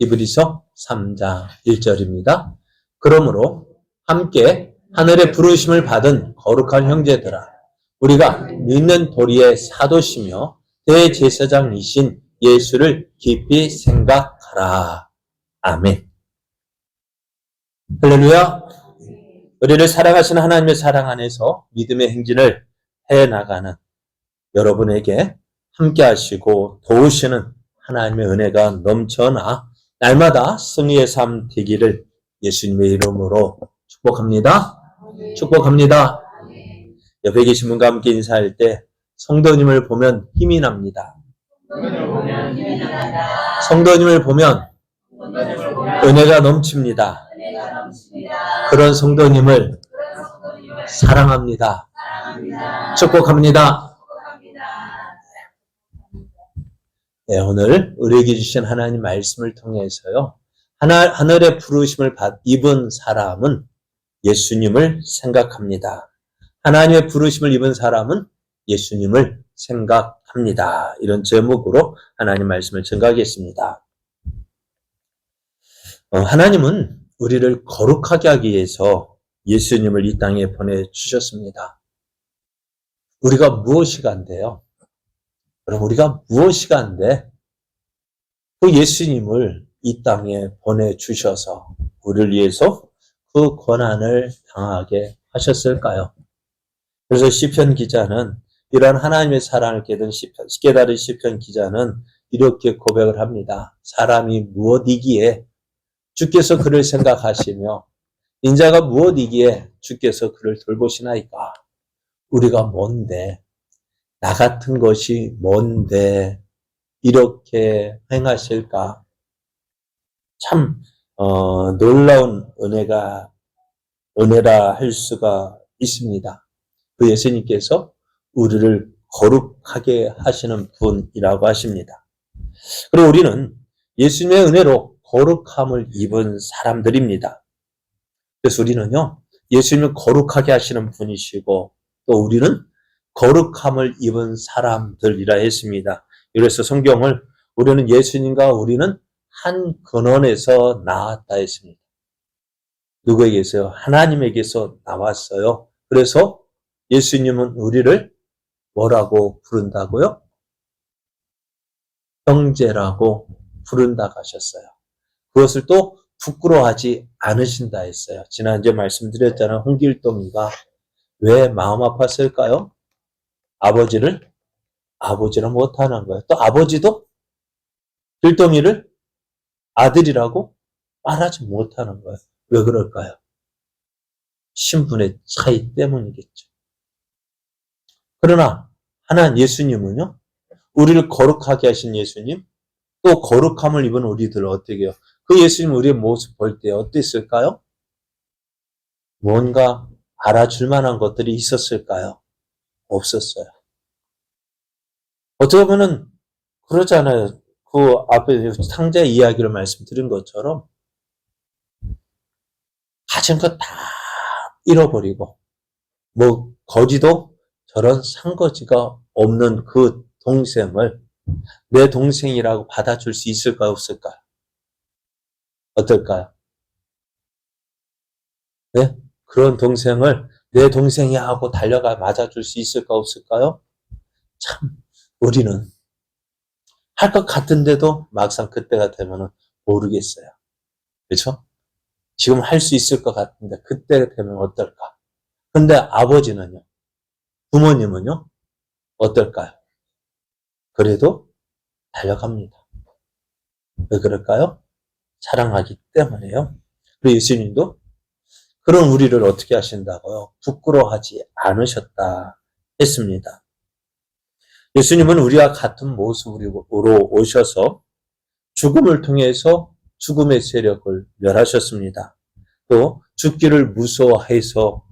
히브리서 3장 1절입니다. 그러므로 함께 하늘의 부르심을 받은 거룩한 형제들아, 우리가 믿는 도리의 사도시며 대제사장이신 예수를 깊이 생각하라. 아멘. 할렐루야. 우리를 사랑하시는 하나님의 사랑 안에서 믿음의 행진을 해나가는 여러분에게 함께 하시고 도우시는 하나님의 은혜가 넘쳐나 날마다 승리의 삶 되기를 예수님의 이름으로 축복합니다. 축복합니다. 옆에 계신 분과 함께 인사할 때 성도님을 보면 힘이 납니다. 성도님을 보면 은혜가 넘칩니다. 그런 성도님을 사랑합니다. 축복합니다. 네, 오늘 우리에게 주신 하나님 말씀을 통해서요, 하늘의 부르심을 입은 사람은 예수님을 생각합니다. 하나님의 부르심을 입은 사람은 예수님을 생각합니다. 이런 제목으로 하나님 말씀을 전가하겠습니다. 하나님은 우리를 거룩하게 하기 위해서 예수님을 이 땅에 보내주셨습니다. 우리가 무엇이가 한데요? 그럼 우리가 무엇이가 한데 그 예수님을 이 땅에 보내주셔서 우리를 위해서 그 고난을 당하게 하셨을까요? 그래서 시편 기자는 이러한 하나님의 사랑을 깨달은 시편 기자는 이렇게 고백을 합니다. 사람이 무엇이기에 주께서 그를 생각하시며 인자가 무엇이기에 주께서 그를 돌보시나이까. 우리가 뭔데, 나 같은 것이 뭔데 이렇게 행하실까. 참 놀라운 은혜라 할 수가 있습니다. 그 예수님께서 우리를 거룩하게 하시는 분이라고 하십니다. 그리고 우리는 예수님의 은혜로 거룩함을 입은 사람들입니다. 그래서 우리는요, 예수님을 거룩하게 하시는 분이시고 또 우리는 거룩함을 입은 사람들이라 했습니다. 그래서 성경을 우리는 예수님과 우리는 한 근원에서 나왔다 했습니다. 누구에게서요? 하나님에게서 나왔어요. 그래서 예수님은 우리를 뭐라고 부른다고요? 형제라고 부른다고 하셨어요. 그것을 또 부끄러워하지 않으신다 했어요. 지난주에 말씀드렸잖아요. 홍길동이가 왜 마음 아팠을까요? 아버지를 못하는 거예요. 또 아버지도 길동이를 아들이라고 말하지 못하는 거예요. 왜 그럴까요? 신분의 차이 때문이겠죠. 그러나 하나님 예수님은요, 우리를 거룩하게 하신 예수님, 또 거룩함을 입은 우리들 어떻게 해요? 그 예수님 우리의 모습 볼 때 어땠을까요? 뭔가 알아줄 만한 것들이 있었을까요? 없었어요. 어떻게 보면은 그러잖아요. 그 앞에 상자 이야기를 말씀드린 것처럼 가진 거 다 잃어버리고 거지도 저런 상거지가 없는 그 동생을 내 동생이라고 받아줄 수 있을까요? 없을까요? 어떨까요? 네? 그런 동생을 내 동생이야 하고 달려가 맞아줄 수 있을까? 없을까요? 참 우리는 할 것 같은데도 막상 그때가 되면은 모르겠어요. 그렇죠? 지금 할 수 있을 것 같은데 그때가 되면 어떨까? 근데 아버지는요? 부모님은요? 어떨까요? 그래도 달려갑니다. 왜 그럴까요? 사랑하기 때문에요. 그리고 예수님도 그런 우리를 어떻게 하신다고요? 부끄러워하지 않으셨다 했습니다. 예수님은 우리와 같은 모습으로 오셔서 죽음을 통해서 죽음의 세력을 멸하셨습니다. 또 죽기를 무서워해서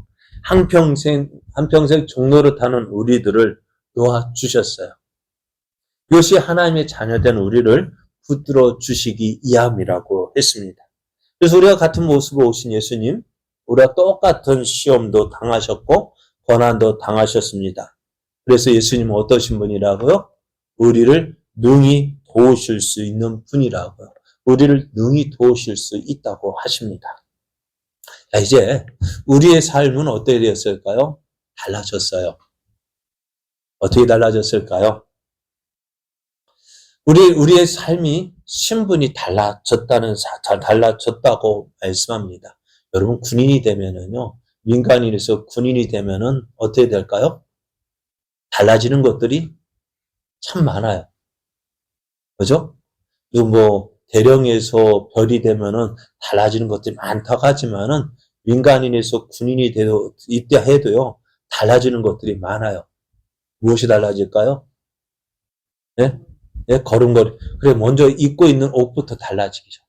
한평생 종노릇하는 우리들을 놓아주셨어요. 이것이 하나님의 자녀된 우리를 붙들어 주시기 위함이라고 했습니다. 그래서 우리와 같은 모습으로 오신 예수님, 우리와 똑같은 시험도 당하셨고 고난도 당하셨습니다. 그래서 예수님은 어떠신 분이라고요? 우리를 능히 도우실 수 있는 분이라고요. 우리를 능히 도우실 수 있다고 하십니다. 자, 이제 우리의 삶은 어떻게 되었을까요? 달라졌어요. 어떻게 달라졌을까요? 우리의 삶이 신분이 달라졌다고 말씀합니다. 여러분, 군인이 되면은요, 민간인에서 군인이 되면은 어떻게 될까요? 달라지는 것들이 참 많아요. 그죠? 대령에서 별이 되면은 달라지는 것들이 많다고 하지만은 민간인에서 군인이 돼도, 이때 해도요, 달라지는 것들이 많아요. 무엇이 달라질까요? 네? 네, 걸음걸이. 그래, 먼저 입고 있는 옷부터 달라지죠.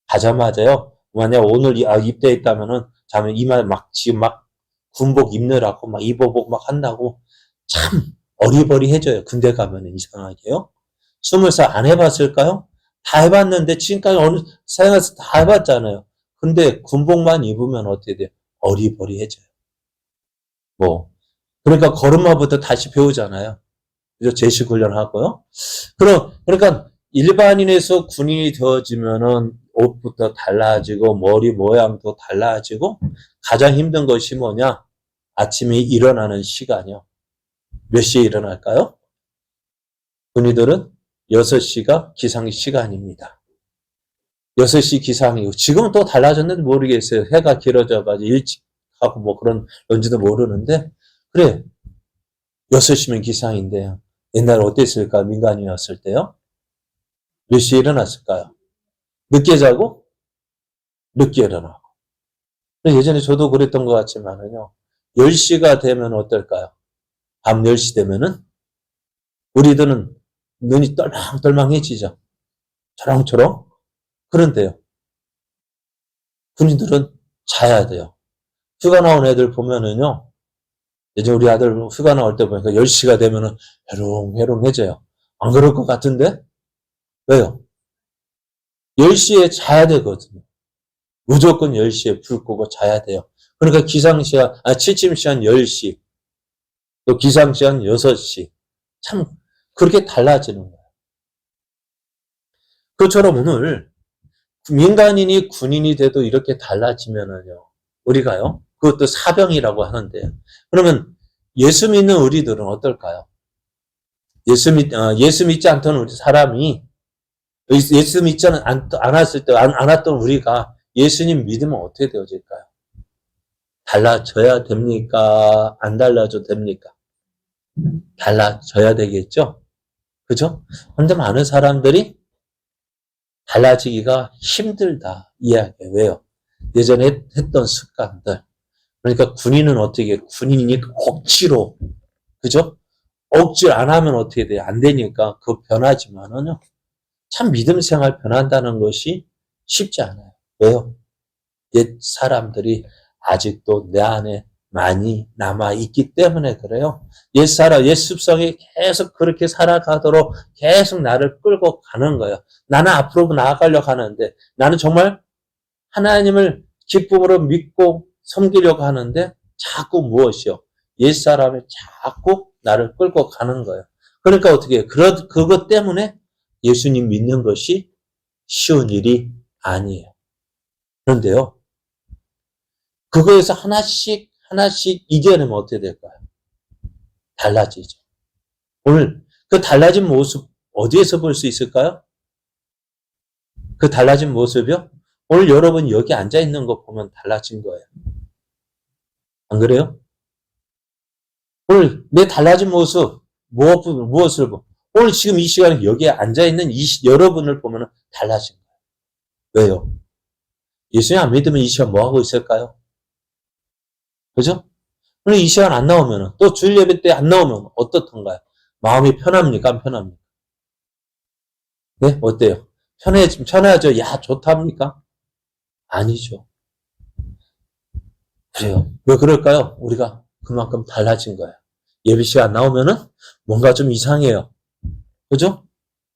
가자마자요, 만약 오늘 입대했다면은, 자면 지금 군복 입느라고 입어보고 한다고 참 어리버리해져요. 군대 가면은 이상하게요. 20살 안 해봤을까요? 다 해봤는데 지금까지 어느 사용해서 다 해봤잖아요. 근데 군복만 입으면 어떻게 돼요? 어리버리해져요. 그러니까 걸음마부터 다시 배우잖아요. 그죠? 제식 훈련하고요. 그러니까 일반인에서 군인이 되어지면은 옷부터 달라지고 머리 모양도 달라지고 가장 힘든 것이 뭐냐? 아침에 일어나는 시간이요. 몇 시에 일어날까요? 군인들은 6시가 기상 시간입니다. 6시 기상이고 지금은 또 달라졌는지 모르겠어요. 해가 길어져가지고 일찍 하고 그런지도 모르는데 그래 6시면 기상인데요. 옛날에 어땠을까? 민간인이었을 때요. 몇 시에 일어났을까요? 늦게 자고 늦게 일어나고. 예전에 저도 그랬던 것 같지만은요. 10시가 되면 어떨까요? 밤 10시 되면은 우리들은 눈이 떨망떨망해지죠. 초롱초롱. 그런데요. 군인들은 자야 돼요. 휴가 나온 애들 보면은요. 예전 우리 아들 휴가 나올 때 보니까 10시가 되면은 해롱해롱해져요. 안 그럴 것 같은데? 왜요? 10시에 자야 되거든요. 무조건 10시에 불 끄고 자야 돼요. 그러니까 취침 시간 10시, 또 기상 시간 6시. 참, 그렇게 달라지는 거예요. 그처럼 오늘 민간인이 군인이 돼도 이렇게 달라지면은요, 우리가요, 그것도 사병이라고 하는데요. 그러면 예수 믿는 우리들은 어떨까요? 예수 믿지 않던 우리 사람이, 예수 믿지 않았던 우리가 예수님 믿으면 어떻게 되어질까요? 달라져야 됩니까? 안 달라져도 됩니까? 달라져야 되겠죠? 그죠? 근데 많은 사람들이 달라지기가 힘들다 이야기예요. 왜요? 예전에 했던 습관들. 그러니까 군인이 억지로, 그죠? 억지로 안 하면 어떻게 돼요? 안 되니까 그거 변하지만은요. 참 믿음 생활 변한다는 것이 쉽지 않아요. 왜요? 옛 사람들이 아직도 내 안에 많이 남아있기 때문에 그래요. 옛 습성이 계속 그렇게 살아가도록 계속 나를 끌고 가는 거예요. 나는 앞으로 나아가려고 하는데, 나는 정말 하나님을 기쁨으로 믿고 섬기려고 하는데, 자꾸 무엇이요? 옛 사람이 자꾸 나를 끌고 가는 거예요. 그러니까 어떻게 해요? 그것 때문에 예수님 믿는 것이 쉬운 일이 아니에요. 그런데요, 그거에서 하나씩 이겨내면 어떻게 될까요? 달라지죠. 오늘 그 달라진 모습 어디에서 볼 수 있을까요? 그 달라진 모습이요? 오늘 여러분 여기 앉아 있는 거 보면 달라진 거예요. 안 그래요? 오늘 내 달라진 모습 무엇을 보? 오늘 지금 이 시간에 여기에 앉아 있는 여러분을 보면 달라진 거예요. 왜요? 예수님 안 믿으면 이 시간 뭐 하고 있을까요? 그죠? 오늘 이 시간 안 나오면, 또 주일 예배 때 안 나오면 어떻던가요? 마음이 편합니까? 안 편합니까? 네? 어때요? 편해야죠. 야, 좋답니까? 아니죠. 그래요. 왜 그럴까요? 우리가 그만큼 달라진 거예요. 예배 시간 나오면은 뭔가 좀 이상해요. 그죠?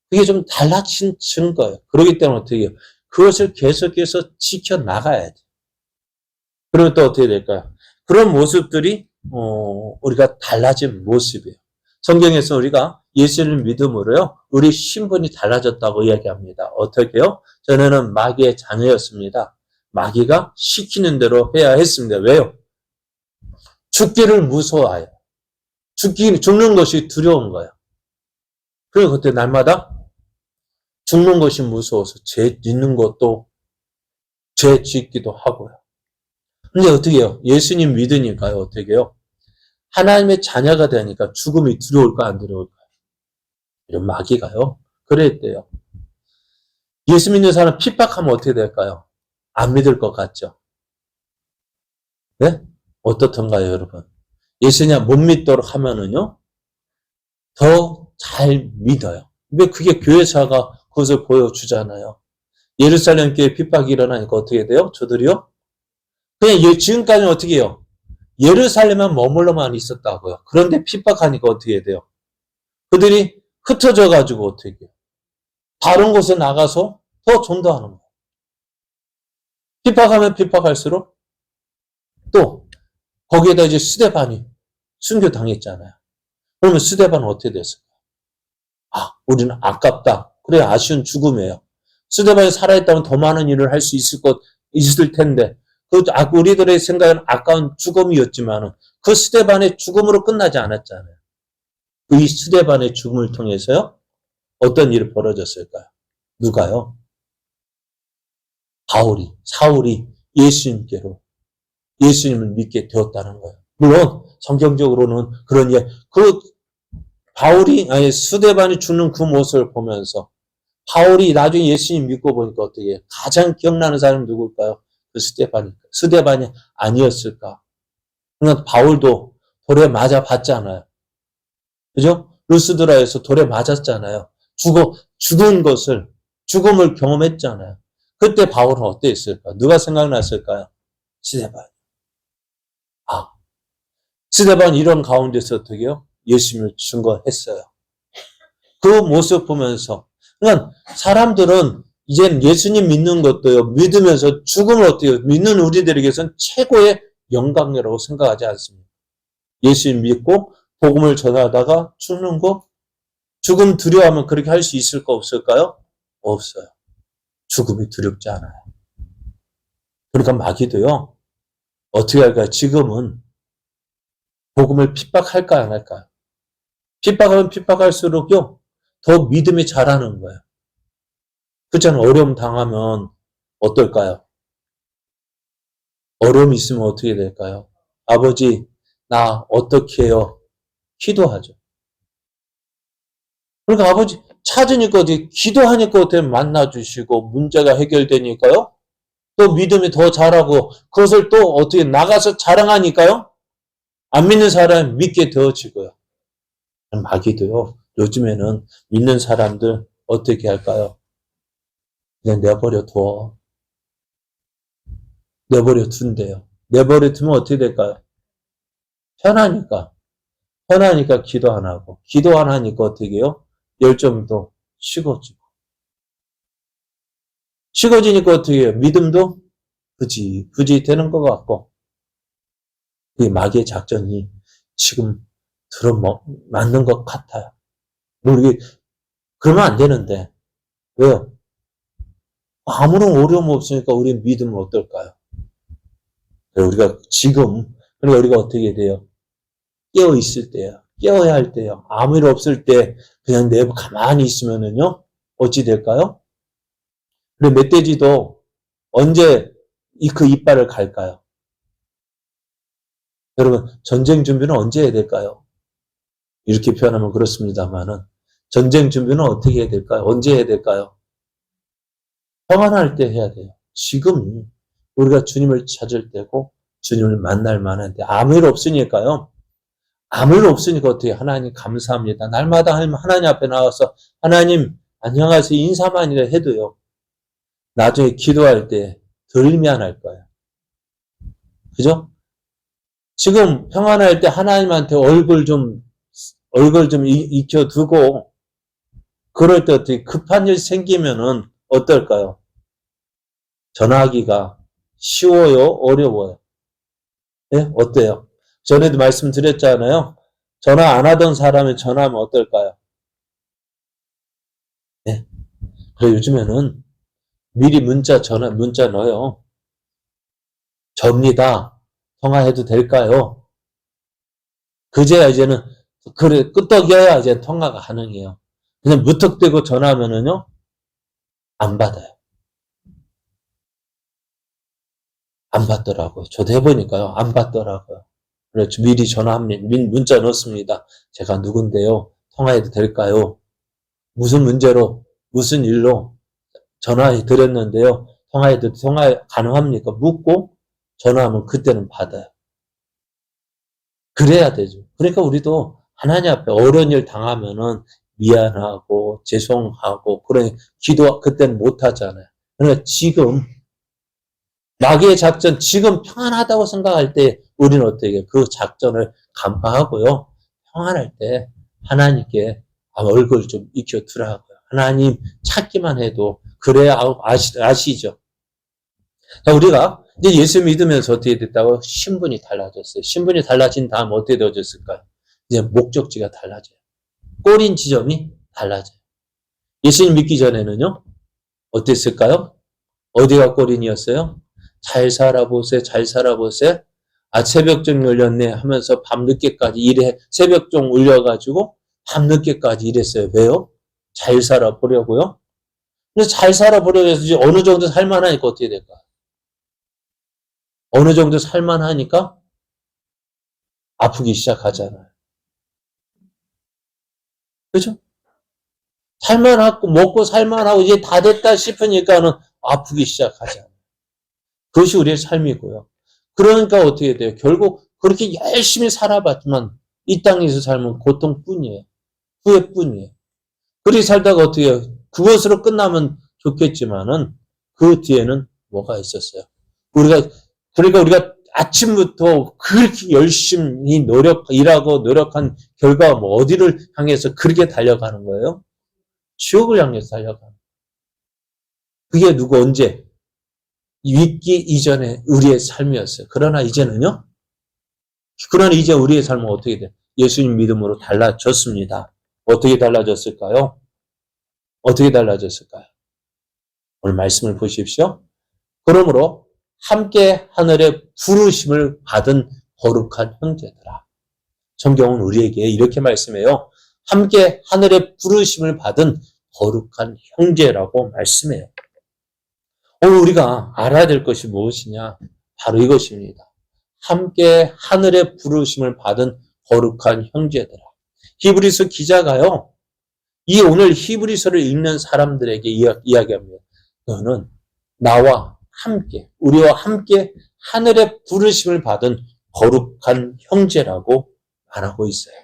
그게 좀 달라진 거예요. 그렇기 때문에 어떻게 해요? 그것을 계속해서 지켜나가야 돼요. 그러면 또 어떻게 될까요? 그런 모습들이 우리가 달라진 모습이에요. 성경에서 우리가 예수를 믿음으로요, 우리 신분이 달라졌다고 이야기합니다. 어떻게요? 전에는 마귀의 자녀였습니다. 마귀가 시키는 대로 해야 했습니다. 왜요? 죽기를 무서워해요. 죽는 것이 두려운 거예요. 그래서 그때 날마다 죽는 것이 무서워서 죄 짓는 것도 죄 짓기도 하고요. 근데 어떻게 해요? 예수님 믿으니까요. 어떻게 해요? 하나님의 자녀가 되니까 죽음이 두려울까 안 두려울까요? 이런 마귀가요. 그랬대요. 예수 믿는 사람 핍박하면 어떻게 될까요? 안 믿을 것 같죠? 네? 어떻던가요, 여러분? 예수님 못 믿도록 하면은요, 더 잘 믿어요. 왜 그게 교회사가 그것을 보여주잖아요. 예루살렘 교회 핍박이 일어나니까 어떻게 돼요? 저들이요? 그냥 지금까지는 어떻게 해요? 예루살렘만 머물러만 있었다고요. 그런데 핍박하니까 어떻게 돼요? 그들이 흩어져 가지고 어떻게 해요? 다른 곳에 나가서 더 전도하는 거예요. 핍박하면 핍박할수록 또 거기에다 이제 스데반이 순교당했잖아요. 그러면 스데반은 어떻게 됐을까요? 우리는 아깝다. 그래, 아쉬운 죽음이에요. 스데반이 살아있다면 더 많은 일을 할 수 있을 텐데, 우리들의 생각은 아까운 죽음이었지만, 그 스데반의 죽음으로 끝나지 않았잖아요. 이 스데반의 죽음을 통해서요, 어떤 일이 벌어졌을까요? 누가요? 사울이 예수님을 믿게 되었다는 거예요. 물론, 성경적으로는 그런 스데반이 죽는 그 모습을 보면서, 바울이 나중에 예수님 믿고 보니까 어떻게 해요? 가장 기억나는 사람이 누굴까요? 그 스데반이 아니었을까? 그러니까 바울도 돌에 맞아 봤잖아요. 그죠? 루스드라에서 돌에 맞았잖아요. 죽음을 경험했잖아요. 그때 바울은 어땠을까? 누가 생각났을까요? 스데반. 스데반 이런 가운데서 어떻게 해요? 예수님을 증거했어요. 그 모습 보면서, 그러니까 사람들은 이젠 예수님 믿는 것도요, 믿으면서 죽음을 어떻게 해요? 믿는 우리들에게서는 최고의 영광이라고 생각하지 않습니다. 예수님 믿고 복음을 전하다가 죽는 거? 죽음 두려워하면 그렇게 할 수 있을까 없을까요? 없어요. 죽음이 두렵지 않아요. 그러니까 마귀도요, 어떻게 할까요? 지금은 복음을 핍박할까 안 할까요? 핍박하면 핍박할수록요, 더 믿음이 자라는 거예요. 그렇잖아요. 어려움 당하면 어떨까요? 어려움이 있으면 어떻게 될까요? 아버지, 나 어떻게 해요? 기도하죠. 그러니까 아버지 찾으니까 어디 기도하니까 어떻게 만나주시고 문제가 해결되니까요. 또 믿음이 더 자라고 그것을 또 어떻게 나가서 자랑하니까요. 안 믿는 사람이 믿게 되어지고요. 마귀도요. 요즘에는 믿는 사람들 어떻게 할까요? 그냥 내버려 둔대요. 내버려 두면 어떻게 될까요? 편하니까 기도 안 하고, 기도 안 하니까 어떻게 해요? 열정도 식어지니까 어떻게 해요? 믿음도 부지 되는 것 같고, 이 마귀의 작전이 지금 맞는 것 같아요. 우리, 그러면 안 되는데, 왜요? 아무런 어려움 없으니까 우리 믿음은 어떨까요? 그러니까 우리가 어떻게 돼요? 깨어있을 때요. 깨어야 할 때요. 아무 일 없을 때 그냥 가만히 있으면은요, 어찌 될까요? 그리고 멧돼지도 언제 그 이빨을 갈까요? 여러분, 전쟁 준비는 언제 해야 될까요? 이렇게 표현하면 그렇습니다만은, 전쟁 준비는 어떻게 해야 될까요? 언제 해야 될까요? 평안할 때 해야 돼요. 지금이 우리가 주님을 찾을 때고, 주님을 만날 만한데, 아무 일 없으니까요. 아무 일 없으니까 어떻게 하나님 감사합니다. 날마다 하나님 앞에 나와서 하나님 안녕하세요 인사만이라 해도요. 나중에 기도할 때 덜 미안할 거예요. 그죠? 지금 평안할 때 하나님한테 얼굴 좀 익혀두고 그럴 때 어떻게 급한 일 생기면은 어떨까요? 전화하기가 쉬워요? 어려워요? 네? 어때요? 전에도 말씀드렸잖아요. 전화 안 하던 사람이 전화하면 어떨까요? 그래, 요즘에는 미리 문자 넣어요. 접니다. 통화해도 될까요? 그제야 이제는, 그래, 끄떡여야 이제 통화가 가능해요. 그냥 무턱대고 전화하면은요, 안 받아요. 안 받더라고요. 저도 해보니까요, 안 받더라고요. 그래서 미리 문자 넣습니다. 제가 누군데요, 통화해도 될까요? 무슨 문제로, 무슨 일로 전화해 드렸는데요, 통화 가능합니까? 묻고 전화하면 그때는 받아요. 그래야 되죠. 그러니까 우리도 하나님 앞에 어려운 일 당하면은 미안하고 죄송하고 그런 기도 그때는 못 하잖아요. 그러니까 지금 마귀의 작전 지금 평안하다고 생각할 때 우리는 어떻게 그 작전을 간파하고요. 평안할 때 하나님께 얼굴 좀 익혀 두라고요. 하나님 찾기만 해도 그래야 아시죠. 자, 우리가 이제 예수 믿으면서 어떻게 됐다고? 신분이 달라졌어요. 신분이 달라진 다음 어떻게 되어졌을까요? 이제 목적지가 달라져요. 꼬린 지점이 달라져요. 예수님 믿기 전에는요, 어땠을까요? 어디가 꼬린이었어요? 잘 살아보세, 잘 살아보세. 아, 새벽종 열렸네 하면서 밤늦게까지 일해, 새벽종 울려가지고 밤늦게까지 일했어요. 왜요? 잘 살아보려고요? 근데 잘 살아보려고 해서 이제 어느 정도 살만하니까 어떻게 될까? 어느 정도 살만하니까 아프기 시작하잖아요. 그죠? 살만하고, 먹고 살만하고, 이제 다 됐다 싶으니까는 아프기 시작하잖아요. 그것이 우리의 삶이고요. 그러니까 어떻게 돼요? 결국 그렇게 열심히 살아봤지만 이 땅에서 살면 고통뿐이에요. 후회뿐이에요. 그렇게 살다가 어떻게 해요? 그것으로 끝나면 좋겠지만은 그 뒤에는 뭐가 있었어요? 그러니까 우리가 아침부터 그렇게 열심히 일하고 노력한 결과가 뭐 어디를 향해서 그렇게 달려가는 거예요? 지옥을 향해서 달려가는 거예요. 그게 누구 언제? 믿기 이전에 우리의 삶이었어요. 그러나 이제는요? 그러나 이제 우리의 삶은 어떻게 돼요? 예수님 믿음으로 달라졌습니다. 어떻게 달라졌을까요? 어떻게 달라졌을까요? 오늘 말씀을 보십시오. 그러므로 함께 하늘의 부르심을 받은 거룩한 형제들아. 성경은 우리에게 이렇게 말씀해요. 함께 하늘의 부르심을 받은 거룩한 형제라고 말씀해요. 오늘 우리가 알아야 될 것이 무엇이냐? 바로 이것입니다. 함께 하늘의 부르심을 받은 거룩한 형제들아. 히브리서 기자가요. 이 오늘 히브리서를 읽는 사람들에게 이야기합니다. 너는 나와 함께, 우리와 함께 하늘의 부르심을 받은 거룩한 형제라고 말하고 있어요.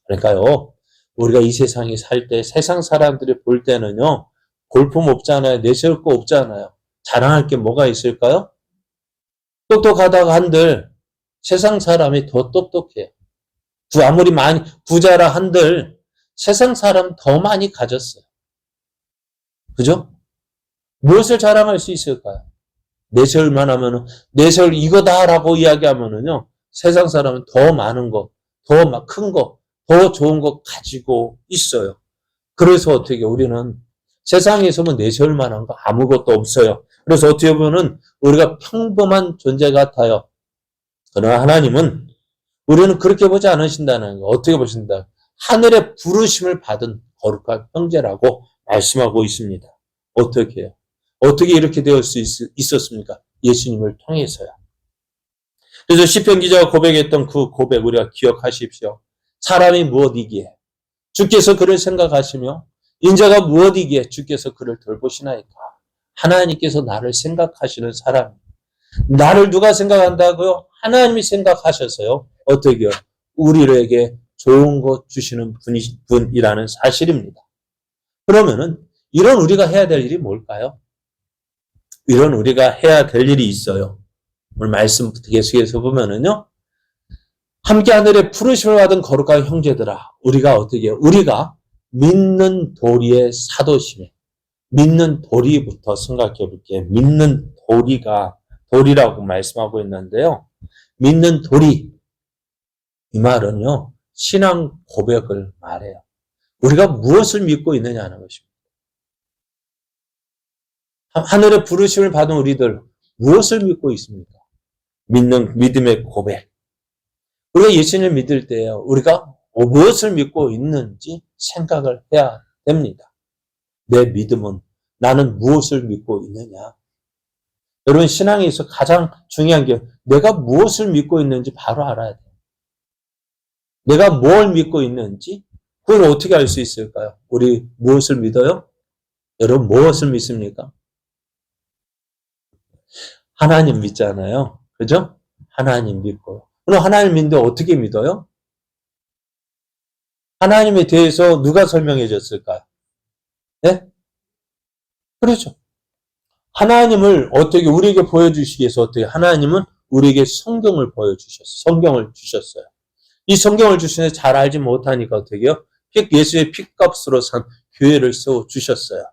그러니까요, 우리가 이 세상에 살 때 세상 사람들이 볼 때는요, 볼품 없잖아요. 내세울 거 없잖아요. 자랑할 게 뭐가 있을까요? 똑똑하다가 한들 세상 사람이 더 똑똑해요. 아무리 많이 부자라 한들 세상 사람 더 많이 가졌어요. 그죠? 무엇을 자랑할 수 있을까요? 내세울만 하면은, 내세울 이거다라고 이야기하면은요, 세상 사람은 더 많은 거, 더 큰 거, 더 좋은 거 가지고 있어요. 그래서 어떻게 우리는 세상에서 뭐 내세울 만한 거 아무것도 없어요. 그래서 어떻게 보면은 우리가 평범한 존재 같아요. 그러나 하나님은 우리는 그렇게 보지 않으신다는 거. 어떻게 보신다? 하늘의 부르심을 받은 거룩한 형제라고 말씀하고 있습니다. 어떻게 해요? 어떻게 이렇게 되어 있었습니까? 예수님을 통해서요. 그래서 시편 기자가 고백했던 그 고백 우리가 기억하십시오. 사람이 무엇이기에 주께서 그를 생각하시며 인자가 무엇이기에 주께서 그를 돌보시나이까. 하나님께서 나를 생각하시는 사람. 나를 누가 생각한다고요? 하나님이 생각하셔서요. 어떻게요? 우리에게 좋은 것 주시는 분이라는 사실입니다. 그러면은 이런 우리가 해야 될 일이 뭘까요? 이런 우리가 해야 될 일이 있어요. 오늘 말씀 계속해서 보면은요. 함께 하늘의 부르심을 받은 거룩한 형제들아. 우리가 어떻게 해요? 우리가 믿는 도리의 사도심에 믿는 도리부터 생각해 볼게요. 믿는 도리라고 말씀하고 있는데요. 믿는 도리. 이 말은요. 신앙 고백을 말해요. 우리가 무엇을 믿고 있느냐는 것입니다. 하늘의 부르심을 받은 우리들 무엇을 믿고 있습니까? 믿음의 고백. 우리가 예수님을 믿을 때요, 우리가 무엇을 믿고 있는지 생각을 해야 됩니다. 내 믿음은 나는 무엇을 믿고 있느냐? 여러분, 신앙에 있어서 가장 중요한 게 내가 무엇을 믿고 있는지 바로 알아야 돼요. 내가 뭘 믿고 있는지 그걸 어떻게 알 수 있을까요? 우리 무엇을 믿어요? 여러분 무엇을 믿습니까? 하나님 믿잖아요. 그죠? 하나님 믿고요. 그럼 하나님 믿는데 어떻게 믿어요? 하나님에 대해서 누가 설명해 줬을까요? 네? 그렇죠. 하나님을 어떻게 우리에게 보여주시기 위해서 어떻게 하나님은 우리에게 성경을 보여주셨어요. 성경을 주셨어요. 이 성경을 주시는데 잘 알지 못하니까 어떻게 해요? 예수의 핏값으로 산 교회를 세워주셨어요.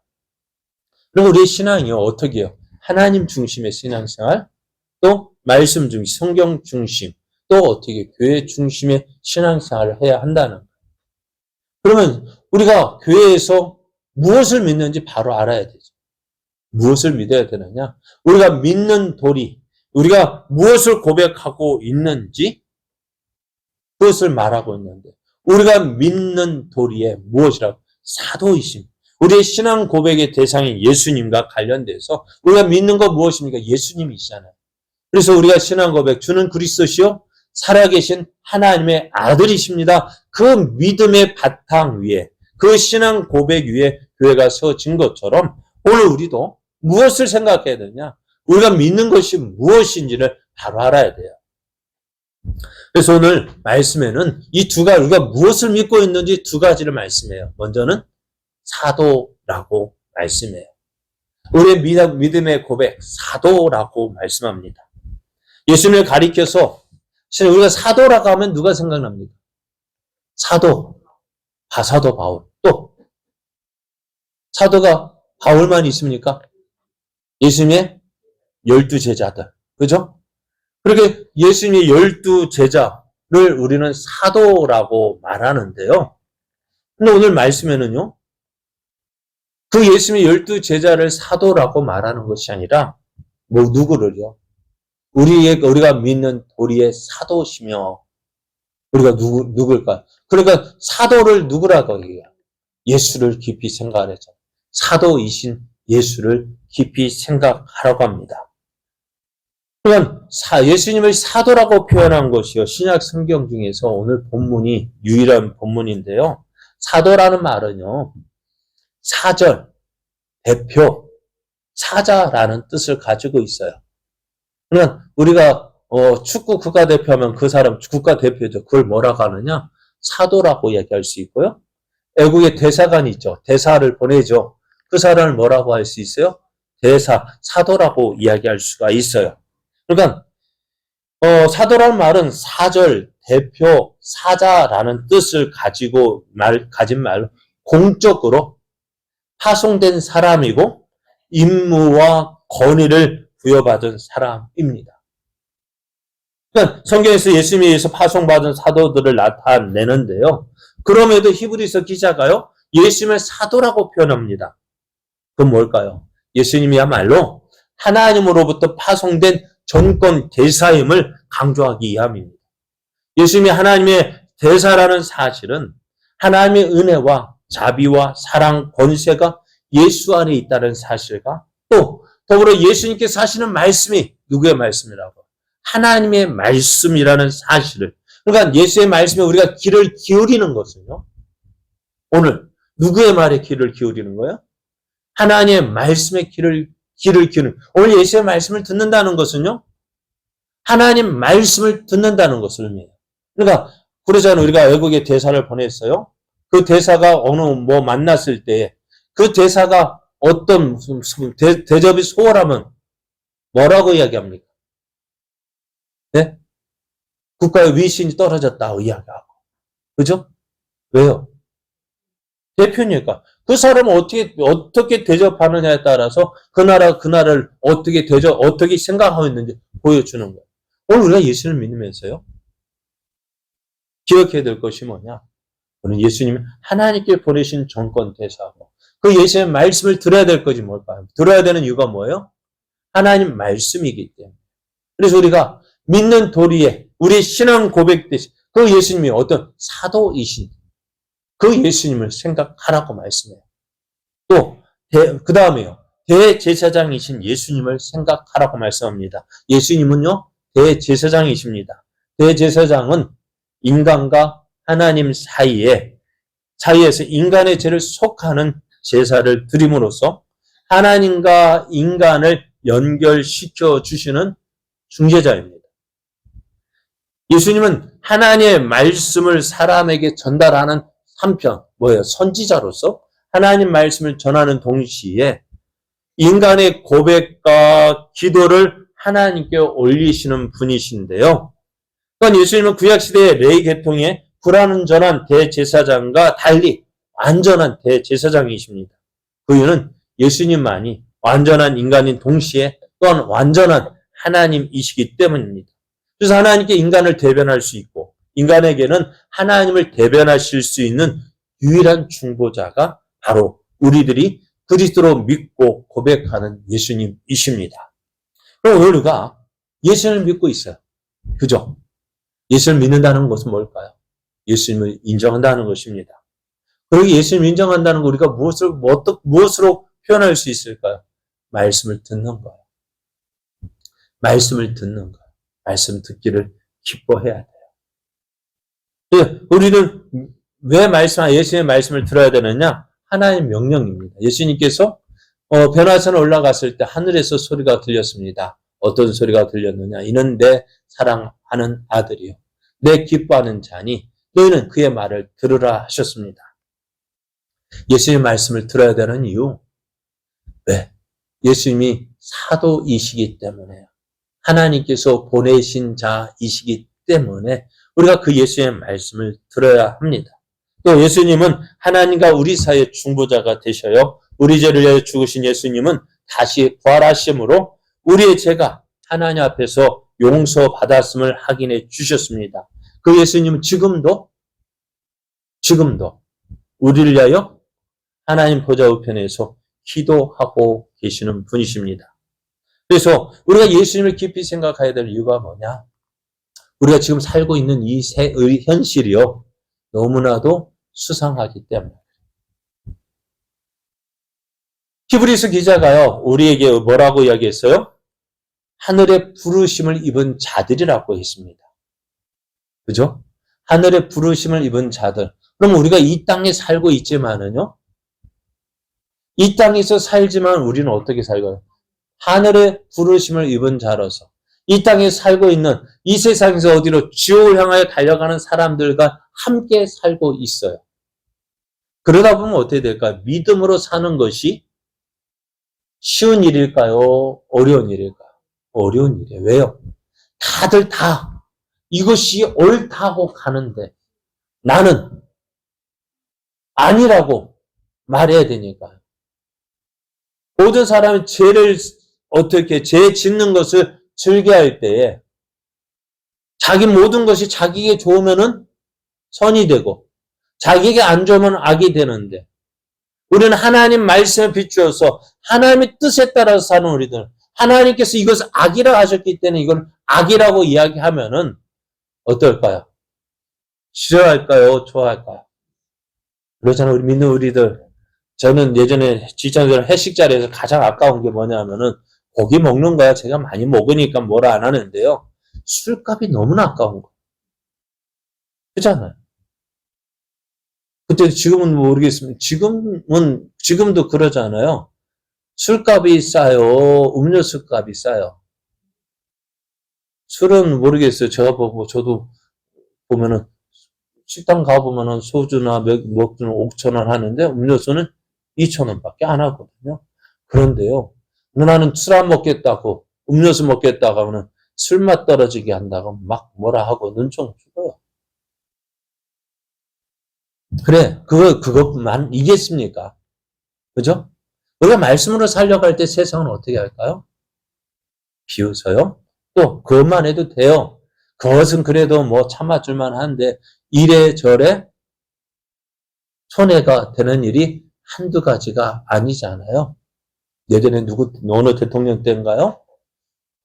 그리고 우리의 신앙이요, 어떻게 해요? 하나님 중심의 신앙생활, 또 말씀 중심, 성경 중심, 또 어떻게 교회 중심의 신앙생활을 해야 한다는 거예요. 그러면 우리가 교회에서 무엇을 믿는지 바로 알아야 되죠. 무엇을 믿어야 되느냐? 우리가 믿는 도리, 우리가 무엇을 고백하고 있는지 그것을 말하고 있는데 우리가 믿는 도리에 무엇이라고? 사도이심. 우리의 신앙 고백의 대상이 예수님과 관련돼서 우리가 믿는 거 무엇입니까? 예수님이시잖아요. 그래서 우리가 신앙 고백, 주는 그리스도시요 살아계신 하나님의 아들이십니다. 그 믿음의 바탕 위에, 그 신앙 고백 위에 교회가 세워진 것처럼 오늘 우리도 무엇을 생각해야 되냐? 우리가 믿는 것이 무엇인지를 바로 알아야 돼요. 그래서 오늘 말씀에는 이 두 가지, 우리가 무엇을 믿고 있는지 두 가지를 말씀해요. 먼저는 사도라고 말씀해요. 우리의 믿음의 고백, 사도라고 말씀합니다. 예수님을 가리켜서 우리가 사도라고 하면 누가 생각납니까? 사도, 바사도 바울. 또 사도가 바울만 있습니까? 예수님의 12제자들. 그죠? 그렇게 예수님의 12제자를 우리는 사도라고 말하는데요. 근데 오늘 말씀에는요, 그 예수님의 12제자를 사도라고 말하는 것이 아니라, 누구를요? 우리가 믿는 도리의 사도시며, 우리가 누굴까? 그러니까 사도를 누구라고 해요? 예수를 깊이 생각하죠. 사도이신 예수를 깊이 생각하라고 합니다. 그러면 예수님을 사도라고 표현한 것이요. 신약 성경 중에서 오늘 본문이 유일한 본문인데요. 사도라는 말은요. 사절, 대표, 사자라는 뜻을 가지고 있어요. 그러면 우리가 축구 국가대표하면 그 사람 국가대표죠. 그걸 뭐라고 하느냐? 사도라고 얘기할 수 있고요. 외국에 대사관이 있죠. 대사를 보내죠. 그 사람을 뭐라고 할 수 있어요? 대사, 사도라고 이야기할 수가 있어요. 그러니까 사도라는 말은 사절, 대표, 사자라는 뜻을 가진 말로 공적으로 파송된 사람이고 임무와 권위를 부여받은 사람입니다. 그러니까 성경에서 예수님에 의해서 파송받은 사도들을 나타내는데요. 그럼에도 히브리서 기자가요. 예수님을 사도라고 표현합니다. 그건 뭘까요? 예수님이야말로 하나님으로부터 파송된 전권 대사임을 강조하기 위함입니다. 예수님이 하나님의 대사라는 사실은 하나님의 은혜와 자비와 사랑, 권세가 예수 안에 있다는 사실과 또 더불어 예수님께서 하시는 말씀이 누구의 말씀이라고? 하나님의 말씀이라는 사실을. 그러니까 예수의 말씀에 우리가 귀를 기울이는 것은요. 오늘 누구의 말에 귀를 기울이는 거예요? 하나님의 말씀에 귀를 기울이는. 오늘 예수의 말씀을 듣는다는 것은요. 하나님 말씀을 듣는다는 것을 의미해요. 그러니까 그러잖아요. 우리가 외국에 대사를 보냈어요. 그 대사가 만났을 때 그 대사가 어떤 대접이 소홀하면 뭐라고 이야기합니까? 네? 국가의 위신이 떨어졌다고 이야기하고. 그죠? 왜요? 대표니까. 그 사람을 어떻게 대접하느냐에 따라서 그 나라를 어떻게 생각하고 있는지 보여주는 거예요. 오늘 우리가 예수를 믿으면서요. 기억해야 될 것이 뭐냐? 우리는 예수님이 하나님께 보내신 정권 대사고 그 예수의 말씀을 들어야 될 거지 뭘까요? 들어야 되는 이유가 뭐예요? 하나님 말씀이기 때문에. 그래서 우리가 믿는 도리에 우리의 신앙 고백듯이 그 예수님이 어떤 사도이신 그 예수님을 생각하라고 말씀해요. 또 그 다음에요. 대제사장이신 예수님을 생각하라고 말씀합니다. 예수님은요. 대제사장이십니다. 대제사장은 인간과 하나님 사이에서 인간의 죄를 속하는 제사를 드림으로써 하나님과 인간을 연결시켜 주시는 중재자입니다. 예수님은 하나님의 말씀을 사람에게 전달하는 한편 선지자로서 하나님 말씀을 전하는 동시에 인간의 고백과 기도를 하나님께 올리시는 분이신데요. 그러니까 예수님은 구약시대의 레위 계통의 불완전한 대제사장과 달리 완전한 대제사장이십니다. 그 이유는 예수님만이 완전한 인간인 동시에 또한 완전한 하나님이시기 때문입니다. 그래서 하나님께 인간을 대변할 수 있고 인간에게는 하나님을 대변하실 수 있는 유일한 중보자가 바로 우리들이 그리스도로 믿고 고백하는 예수님이십니다. 그럼 우리가 예수님을 믿고 있어요. 그죠? 예수님을 믿는다는 것은 뭘까요? 예수님을 인정한다는 것입니다. 그리고 예수님을 인정한다는 거 우리가 무엇으로 표현할 수 있을까요? 말씀을 듣는 거예요. 말씀을 듣는 거예요. 말씀 듣기를 기뻐해야 돼요. 우리는 왜 예수님의 말씀을 들어야 되느냐? 하나님의 명령입니다. 예수님께서 변화산에 올라갔을 때 하늘에서 소리가 들렸습니다. 어떤 소리가 들렸느냐? 이는 내 사랑하는 아들이요. 내 기뻐하는 자니 너희는 그의 말을 들으라 하셨습니다. 예수님의 말씀을 들어야 되는 이유. 왜? 예수님이 사도이시기 때문에요. 하나님께서 보내신 자이시기 때문에 우리가 그 예수님의 말씀을 들어야 합니다. 또 예수님은 하나님과 우리 사이의 중보자가 되셔요. 우리 죄를 위하여 죽으신 예수님은 다시 부활하심으로 우리의 죄가 하나님 앞에서 용서받았음을 확인해 주셨습니다. 그 예수님은 지금도 우리를 위하여 하나님 보좌 우편에서 기도하고 계시는 분이십니다. 그래서 우리가 예수님을 깊이 생각해야 될 이유가 뭐냐? 우리가 지금 살고 있는 이 현실이요. 너무나도 수상하기 때문에. 히브리서 기자가요. 우리에게 뭐라고 이야기했어요? 하늘의 부르심을 입은 자들이라고 했습니다. 그죠? 하늘의 부르심을 입은 자들. 그럼 우리가 이 땅에 살고 있지만은요. 이 땅에서 살지만 우리는 어떻게 살까요? 하늘의 부르심을 입은 자로서 이 땅에 살고 있는 이 세상에서 어디로 지옥을 향하여 달려가는 사람들과 함께 살고 있어요. 그러다 보면 어떻게 될까요? 믿음으로 사는 것이 쉬운 일일까요? 어려운 일일까요? 어려운 일이에요. 왜요? 다들 다 이것이 옳다고 가는데 나는 아니라고 말해야 되니까요. 모든 사람이 죄 짓는 것을 즐겨할 때에 자기 모든 것이 자기에게 좋으면은 선이 되고 자기에게 안 좋으면 악이 되는데 우리는 하나님 말씀에 비추어서 하나님의 뜻에 따라서 사는 우리들 하나님께서 이것을 악이라고 하셨기 때문에 이걸 악이라고 이야기하면은 어떨까요? 싫어할까요? 좋아할까요? 그렇잖아요. 우리 믿는 우리들 저는 예전에 직장에서 회식 자리에서 가장 아까운 게 뭐냐면은 고기 먹는 거야. 제가 많이 먹으니까 뭐라 안 하는데요. 술값이 너무나 아까운 거예요. 그렇잖아요. 그때 지금은 모르겠습니다. 지금도 그러잖아요. 술값이 싸요. 음료수 값이 싸요. 술은 모르겠어요. 저도 보면은 식당 가보면은 소주나 맥주는 5,000원 하는데 음료수는 2,000원밖에 안 하거든요. 그런데요. 누나는 술 안 먹겠다고 음료수 먹겠다고 하면은 술맛 떨어지게 한다고 막 뭐라 하고 눈총 죽어요. 그래, 그것만 이겠습니까? 그죠? 우리가 말씀으로 살려고 할 때 세상은 어떻게 할까요? 비웃어요? 또, 그것만 해도 돼요. 그것은 그래도 뭐 참아줄만 한데, 이래저래 손해가 되는 일이 한두 가지가 아니잖아요. 예전에 어느 대통령 때인가요?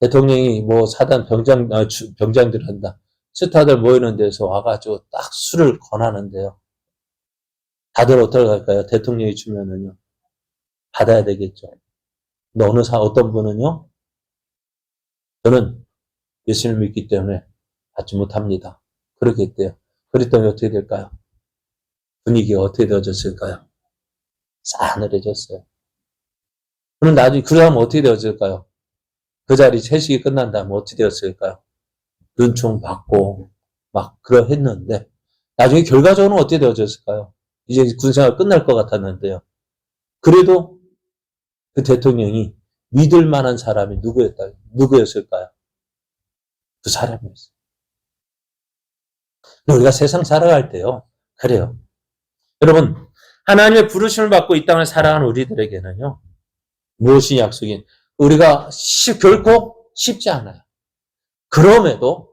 대통령이 뭐 사단 병장들 한다. 스타들 모이는 데서 와가지고 딱 술을 권하는데요. 다들 어떻게 할까요? 대통령이 주면은요. 받아야 되겠죠. 근데 어떤 분은요. 저는 예수님을 믿기 때문에 받지 못합니다. 그렇게 했대요. 그랬더니 어떻게 될까요? 분위기가 어떻게 되어졌을까요? 싸늘해졌어요. 그럼 나중에 그 다음 어떻게 되어질까요? 그 자리 채식이 끝난 다음에 어떻게 되었을까요? 눈총 받고 막 그러했는데 나중에 결과적으로 어떻게 되어졌을까요? 이제 군생활 끝날 것 같았는데요. 그래도 그 대통령이 믿을 만한 사람이 누구였을까요? 그 사람이었어요. 우리가 세상 살아갈 때요. 그래요. 여러분, 하나님의 부르심을 받고 이 땅을 살아가는 우리들에게는요. 무엇이 약속인? 우리가 결코 쉽지 않아요. 그럼에도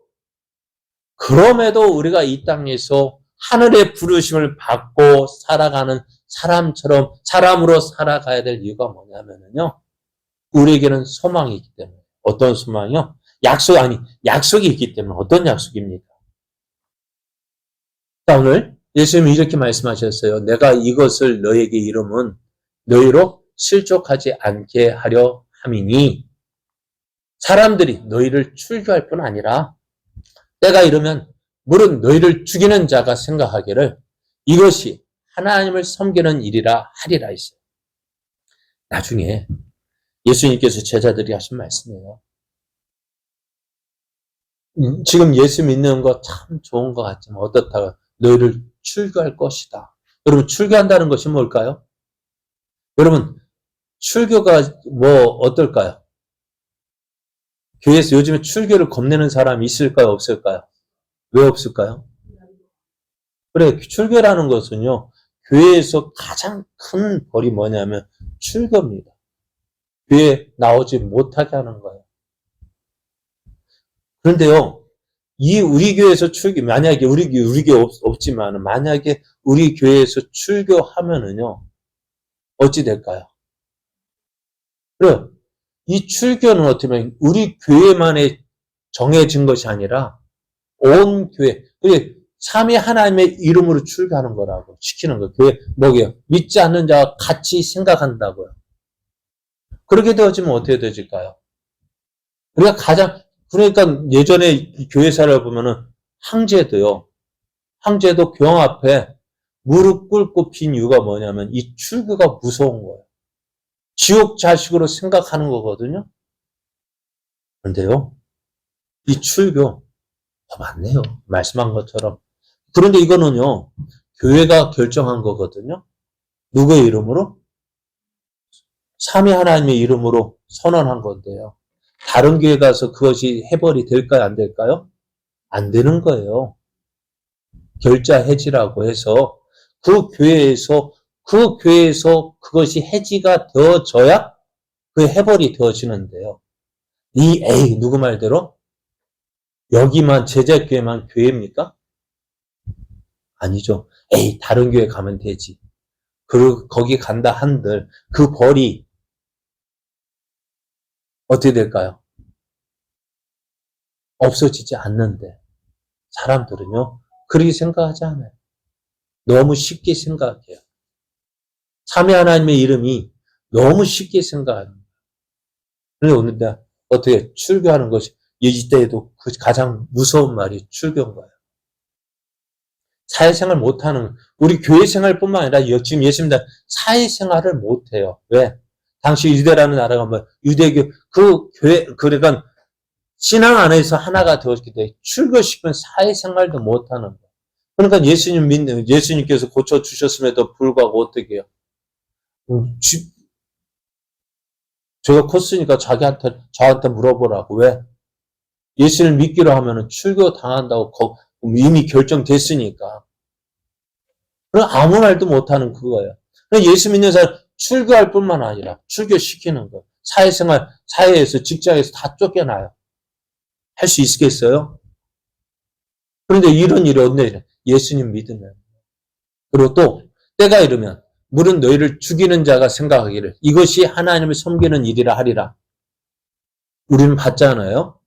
우리가 이 땅에서 하늘의 부르심을 받고 살아가는 사람으로 살아가야 될 이유가 뭐냐면요. 우리에게는 소망이 있기 때문에. 어떤 소망이요? 약속이 있기 때문에. 어떤 약속입니까? 자, 오늘 예수님이 이렇게 말씀하셨어요. 내가 이것을 너에게 이름은 너희로 실족하지 않게 하려 함이니 사람들이 너희를 출교할 뿐 아니라 때가 이르면 물은 너희를 죽이는 자가 생각하기를 이것이 하나님을 섬기는 일이라 하리라 했어요. 나중에 예수님께서 제자들이 하신 말씀이에요. 지금 예수 믿는 거 참 좋은 것 같지만 어떻다가 너희를 출교할 것이다. 여러분 출교한다는 것이 뭘까요? 여러분 출교가 어떨까요? 교회에서 요즘에 출교를 겁내는 사람이 있을까요? 없을까요? 왜 없을까요? 그래, 출교라는 것은요, 교회에서 가장 큰 벌이 뭐냐면 출교입니다. 교회에 나오지 못하게 하는 거예요. 그런데요, 우리 교회에서 만약에 우리 교회 없지만, 만약에 우리 교회에서 출교하면은요, 어찌 될까요? 그래요. 이 출교는 어떻게 보면 우리 교회만에 정해진 것이 아니라 온 교회, 그게 삼위 하나님의 이름으로 출교하는 거라고 시키는 거예요. 교회 뭐게요? 믿지 않는 자와 같이 생각한다고요. 그렇게 되어지면 어떻게 되어질까요? 그러니까 예전에 교회사를 보면은 황제도 교황 앞에 무릎 꿇고 빈 이유가 뭐냐면 이 출교가 무서운 거예요. 지옥 자식으로 생각하는 거거든요. 그런데요, 이 출교, 맞네요. 말씀한 것처럼. 그런데 이거는요, 교회가 결정한 거거든요. 누구의 이름으로? 삼위 하나님의 이름으로 선언한 건데요. 다른 교회 가서 그것이 해벌이 될까요? 안 될까요? 안 되는 거예요. 결자 해지라고 해서 그 교회에서 그것이 해지가 되어져야 그 해벌이 되어지는데요. 누구 말대로? 여기만 제자교회만 교회입니까? 아니죠. 다른 교회 가면 되지. 거기 간다 한들 그 벌이 어떻게 될까요? 없어지지 않는데 사람들은요 그렇게 생각하지 않아요. 너무 쉽게 생각해요. 삼위 하나님의 이름이 너무 쉽게 생각합니다. 그런데 오늘 어떻게 출교하는 것이 이때에도 그 가장 무서운 말이 출교인 거예요. 사회생활 못하는 우리 교회생활뿐만 아니라 지금 예수님들 사회생활을 못해요. 왜? 당시 유대라는 나라가 유대교 그 교회 그러니까 신앙 안에서 하나가 되었기 때문에 출교시키면 사회생활도 못하는 거예요. 그러니까 예수님께서 고쳐주셨음에도 불구하고 어떻게 해요? 제가 컸으니까 저한테 물어보라고. 왜? 예수를 믿기로 하면 출교 당한다고 이미 결정됐으니까. 그럼 아무 말도 못하는 그거예요. 예수 믿는 사람 출교할 뿐만 아니라 출교시키는 거. 사회에서 직장에서 다 쫓겨나요. 할 수 있겠어요? 그런데 이런 일이 언제 예수님 믿으면. 그리고 또 때가 이르면 물은 너희를 죽이는 자가 생각하기를 이것이 하나님을 섬기는 일이라 하리라. 우리는 봤잖아요.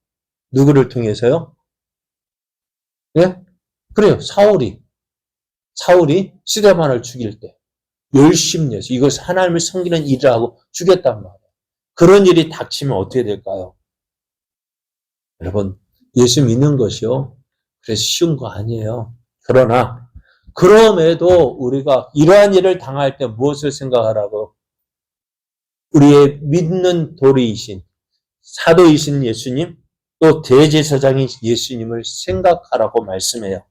누구를 통해서요? 예? 그래요. 사울이 스데반을 죽일 때 열심히 해서 이것을 하나님을 섬기는 일이라고 죽였단 말이에요. 그런 일이 닥치면 어떻게 될까요? 여러분, 예수 믿는 것이요. 그래서 쉬운 거 아니에요. 그러나 그럼에도 우리가 이러한 일을 당할 때 무엇을 생각하라고? 우리의 믿는 도리이신 사도이신 예수님 또 대제사장인 예수님을 생각하라고 말씀해요.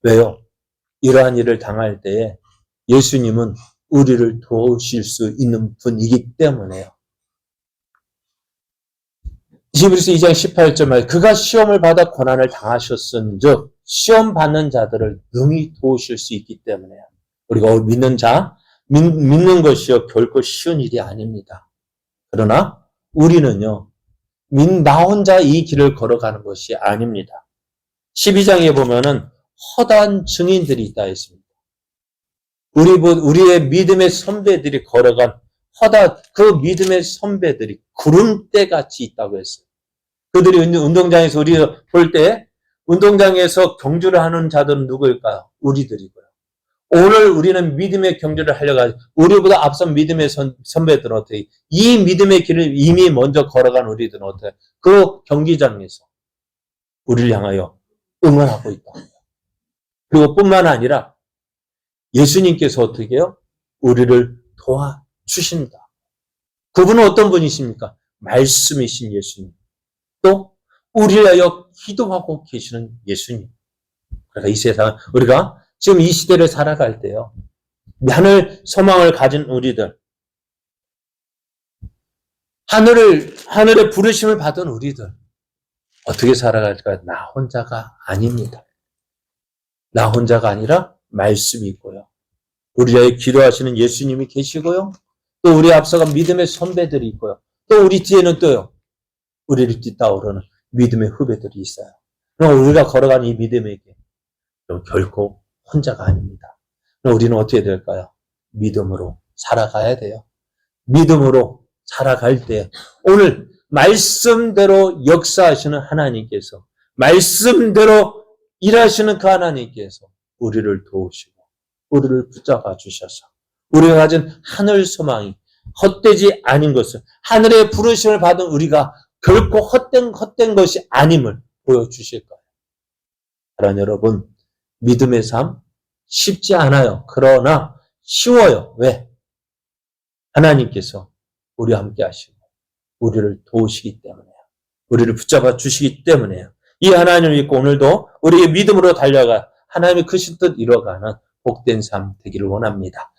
왜요? 이러한 일을 당할 때에 예수님은 우리를 도우실 수 있는 분이기 때문에요. 히브리서 2장 18절 말 그가 시험을 받아 고난을 당하셨은즉 시험 받는 자들을 능히 도우실 수 있기 때문에요. 우리가 믿는 것이요 결코 쉬운 일이 아닙니다. 그러나 우리는요 나 혼자 이 길을 걸어가는 것이 아닙니다. 12장에 보면은 허다한 증인들이 있다 했습니다. 우리의 믿음의 선배들이 걸어간 그 믿음의 선배들이 구름대 같이 있다고 했어요. 그들이 운동장에서 우리가 볼 때 운동장에서 경주를 하는 자들은 누구일까요? 우리들이고요. 오늘 우리는 믿음의 경주를 하려고 하죠. 우리보다 앞선 믿음의 선배들은 어떻게 이 믿음의 길을 이미 먼저 걸어간 우리들은 어떻게 그 경기장에서 우리를 향하여 응원하고 있다. 그리고 뿐만 아니라 예수님께서 어떻게 해요? 우리를 도와주신다. 그분은 어떤 분이십니까? 말씀이신 예수님. 또 우리를 위하여 기도하고 계시는 예수님. 그러니까 이 세상 우리가 지금 이 시대를 살아갈 때요. 하늘 소망을 가진 우리들. 하늘의 부르심을 받은 우리들. 어떻게 살아갈까? 나 혼자가 아닙니다. 나 혼자가 아니라 말씀이 있고요. 우리를 기도하시는 예수님이 계시고요. 또 우리 앞서가 믿음의 선배들이 있고요. 또 우리 뒤에는 또요. 우리를 뒤따오르는 믿음의 후배들이 있어요. 그럼 우리가 걸어가는 이 믿음의 길 결코 혼자가 아닙니다. 그럼 우리는 어떻게 될까요? 믿음으로 살아가야 돼요. 믿음으로 살아갈 때 오늘 말씀대로 역사하시는 하나님께서 말씀대로 일하시는 그 하나님께서 우리를 도우시고 우리를 붙잡아 주셔서 우리가 가진 하늘 소망이 헛되지 아닌 것을 하늘의 부르심을 받은 우리가 결코 헛된 것이 아님을 보여주실 거예요. 그러나 여러분 믿음의 삶 쉽지 않아요. 그러나 쉬워요. 왜? 하나님께서 우리와 함께 하시고 우리를 도우시기 때문에요. 우리를 붙잡아 주시기 때문에요. 이 하나님을 믿고 오늘도 우리의 믿음으로 달려가 하나님의 크신 뜻 이뤄가는 복된 삶 되기를 원합니다.